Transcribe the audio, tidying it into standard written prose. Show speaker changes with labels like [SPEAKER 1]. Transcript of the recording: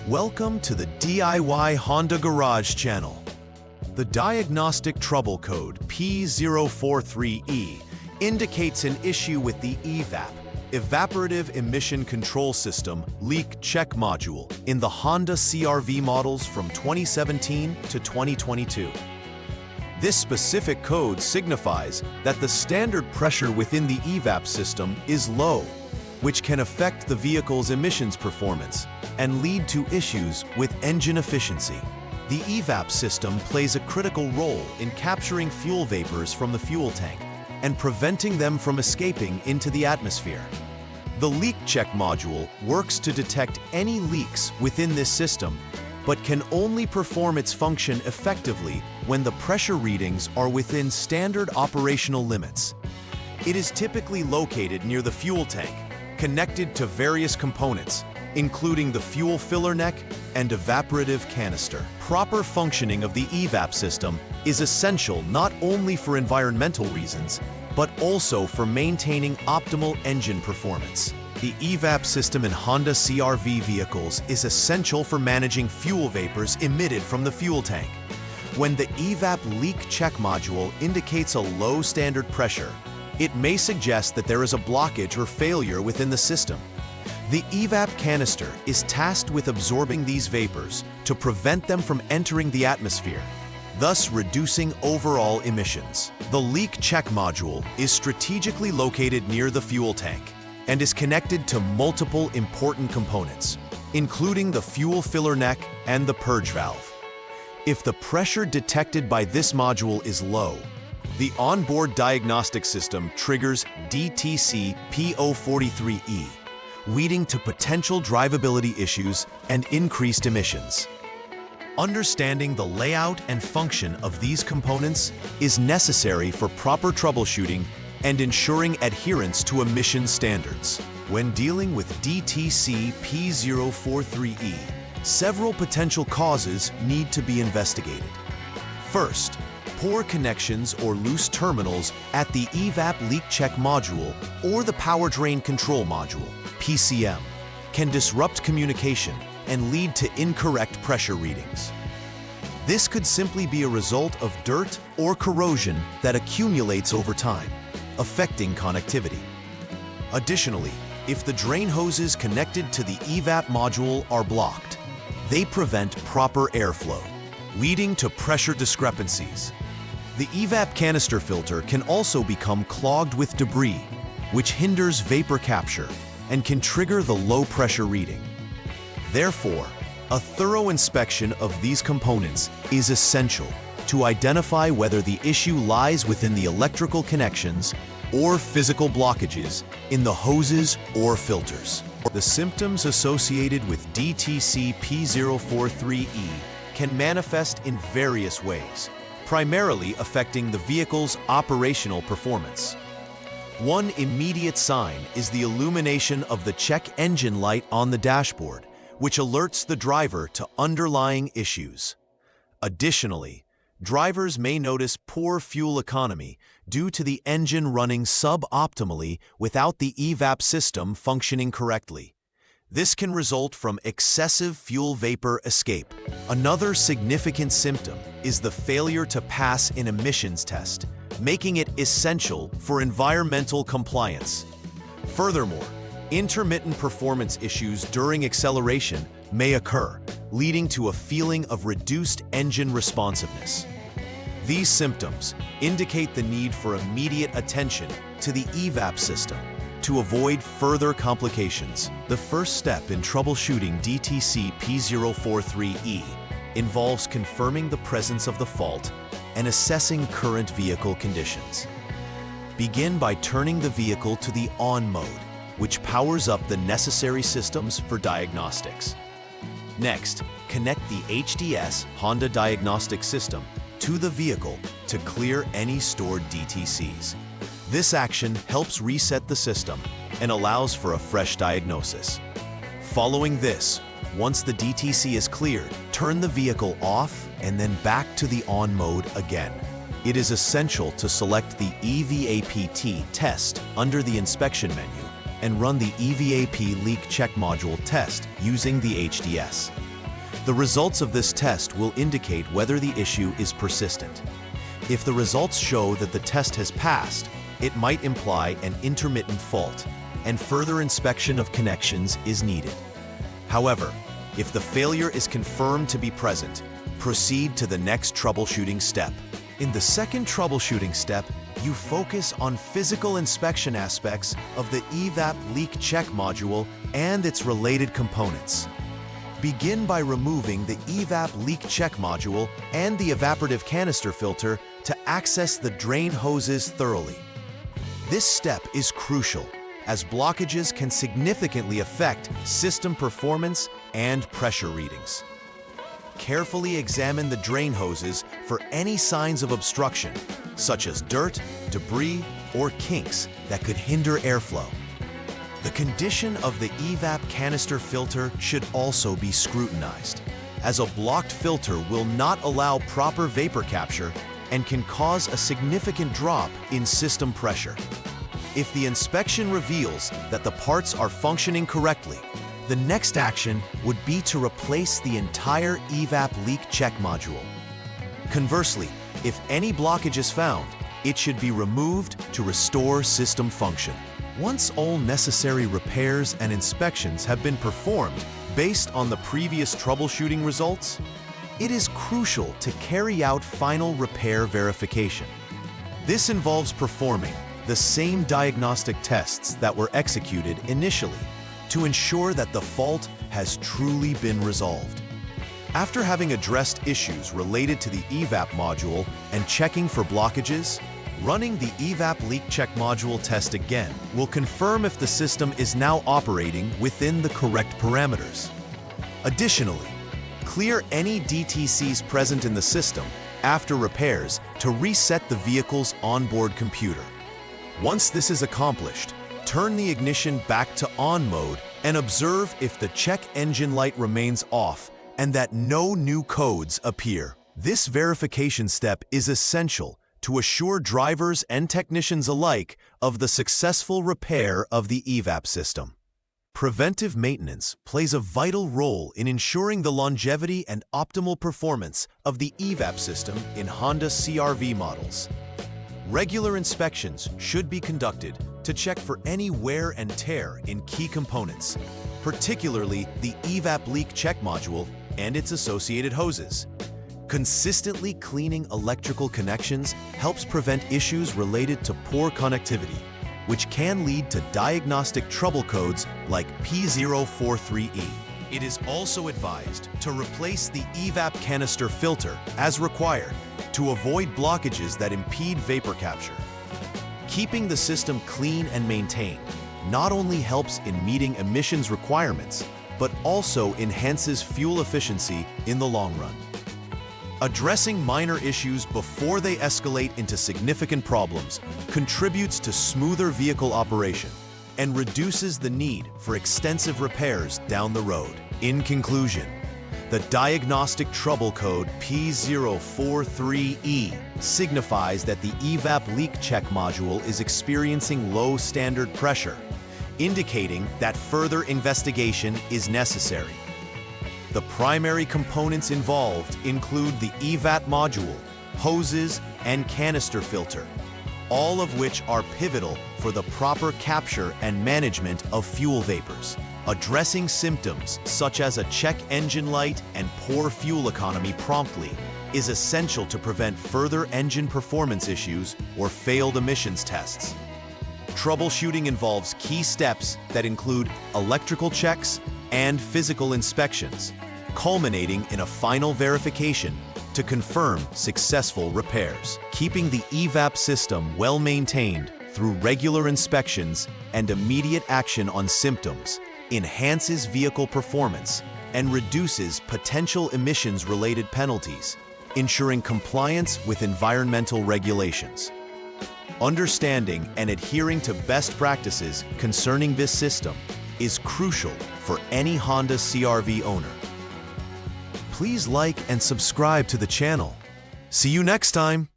[SPEAKER 1] Welcome to the DIY Honda Garage channel. The diagnostic trouble code P043E indicates an issue with the EVAP, Evaporative Emission Control System, leak check module in the Honda CRV models from 2017 to 2022. This specific code signifies that the standard pressure within the EVAP system is low, which can affect the vehicle's emissions performance and lead to issues with engine efficiency. The EVAP system plays a critical role in capturing fuel vapors from the fuel tank and preventing them from escaping into the atmosphere. The leak check module works to detect any leaks within this system, but can only perform its function effectively when the pressure readings are within standard operational limits. It is typically located near the fuel tank, connected to various components, including the fuel filler neck and evaporative canister. Proper functioning of the EVAP system is essential not only for environmental reasons, but also for maintaining optimal engine performance. The EVAP system in Honda CRV vehicles is essential for managing fuel vapors emitted from the fuel tank. When the EVAP leak check module indicates a low standard pressure, it may suggest that there is a blockage or failure within the system. The EVAP canister is tasked with absorbing these vapors to prevent them from entering the atmosphere, thus reducing overall emissions. The leak check module is strategically located near the fuel tank and is connected to multiple important components, including the fuel filler neck and the purge valve. If the pressure detected by this module is low, the onboard diagnostic system triggers DTC P043E, leading to potential drivability issues and increased emissions. Understanding the layout and function of these components is necessary for proper troubleshooting and ensuring adherence to emission standards. When dealing with DTC P043E, several potential causes need to be investigated. First, poor connections or loose terminals at the EVAP leak check module or the power drain control module, PCM, can disrupt communication and lead to incorrect pressure readings. This could simply be a result of dirt or corrosion that accumulates over time, affecting connectivity. Additionally, if the drain hoses connected to the EVAP module are blocked, they prevent proper airflow, leading to pressure discrepancies. The EVAP canister filter can also become clogged with debris, which hinders vapor capture and can trigger the low pressure reading. Therefore, a thorough inspection of these components is essential to identify whether the issue lies within the electrical connections or physical blockages in the hoses or filters. The symptoms associated with DTC P043E can manifest in various ways, primarily affecting the vehicle's operational performance. One immediate sign is the illumination of the check engine light on the dashboard, which alerts the driver to underlying issues. Additionally, drivers may notice poor fuel economy due to the engine running suboptimally without the EVAP system functioning correctly. This can result from excessive fuel vapor escape. Another significant symptom is the failure to pass an emissions test, making it essential for environmental compliance. Furthermore, intermittent performance issues during acceleration may occur, leading to a feeling of reduced engine responsiveness. These symptoms indicate the need for immediate attention to the EVAP system to avoid further complications. The first step in troubleshooting DTC P043E involves confirming the presence of the fault and assessing current vehicle conditions. Begin by turning the vehicle to the on mode, which powers up the necessary systems for diagnostics. Next, connect the HDS Honda Diagnostic System to the vehicle to clear any stored DTCs. This action helps reset the system and allows for a fresh diagnosis. Following this, once the DTC is cleared, turn the vehicle off and then back to the on mode again. It is essential to select the EVAP test under the inspection menu and run the EVAP leak check module test using the HDS. The results of this test will indicate whether the issue is persistent. If the results show that the test has passed, it might imply an intermittent fault, and further inspection of connections is needed. However, if the failure is confirmed to be present, proceed to the next troubleshooting step. In the second troubleshooting step, you focus on physical inspection aspects of the EVAP leak check module and its related components. Begin by removing the EVAP leak check module and the evaporative canister filter to access the drain hoses thoroughly. This step is crucial, as blockages can significantly affect system performance and pressure readings. Carefully examine the drain hoses for any signs of obstruction, such as dirt, debris, or kinks that could hinder airflow. The condition of the EVAP canister filter should also be scrutinized, as a blocked filter will not allow proper vapor capture and can cause a significant drop in system pressure. If the inspection reveals that the parts are functioning correctly, the next action would be to replace the entire EVAP leak check module. Conversely, if any blockage is found, it should be removed to restore system function. Once all necessary repairs and inspections have been performed based on the previous troubleshooting results, it is crucial to carry out final repair verification. This involves performing the same diagnostic tests that were executed initially to ensure that the fault has truly been resolved. After having addressed issues related to the EVAP module and checking for blockages, running the EVAP leak check module test again will confirm if the system is now operating within the correct parameters. Additionally, clear any DTCs present in the system after repairs to reset the vehicle's onboard computer. Once this is accomplished, turn the ignition back to on mode and observe if the check engine light remains off and that no new codes appear. This verification step is essential to assure drivers and technicians alike of the successful repair of the EVAP system. Preventive maintenance plays a vital role in ensuring the longevity and optimal performance of the EVAP system in Honda CRV models. Regular inspections should be conducted to check for any wear and tear in key components, particularly the EVAP leak check module and its associated hoses. Consistently cleaning electrical connections helps prevent issues related to poor connectivity, which can lead to diagnostic trouble codes like P043E. It is also advised to replace the EVAP canister filter as required to avoid blockages that impede vapor capture. Keeping the system clean and maintained not only helps in meeting emissions requirements, but also enhances fuel efficiency in the long run. Addressing minor issues before they escalate into significant problems contributes to smoother vehicle operation and reduces the need for extensive repairs down the road. In conclusion, the diagnostic trouble code P043E signifies that the EVAP leak check module is experiencing low standard pressure, indicating that further investigation is necessary. The primary components involved include the EVAP module, hoses, and canister filter, all of which are pivotal for the proper capture and management of fuel vapors. Addressing symptoms such as a check engine light and poor fuel economy promptly is essential to prevent further engine performance issues or failed emissions tests. Troubleshooting involves key steps that include electrical checks and physical inspections, culminating in a final verification to confirm successful repairs. Keeping the EVAP system well maintained through regular inspections and immediate action on symptoms enhances vehicle performance and reduces potential emissions-related penalties, ensuring compliance with environmental regulations. Understanding and adhering to best practices concerning this system is crucial for any Honda CRV owner. Please like and subscribe to the channel. See you next time!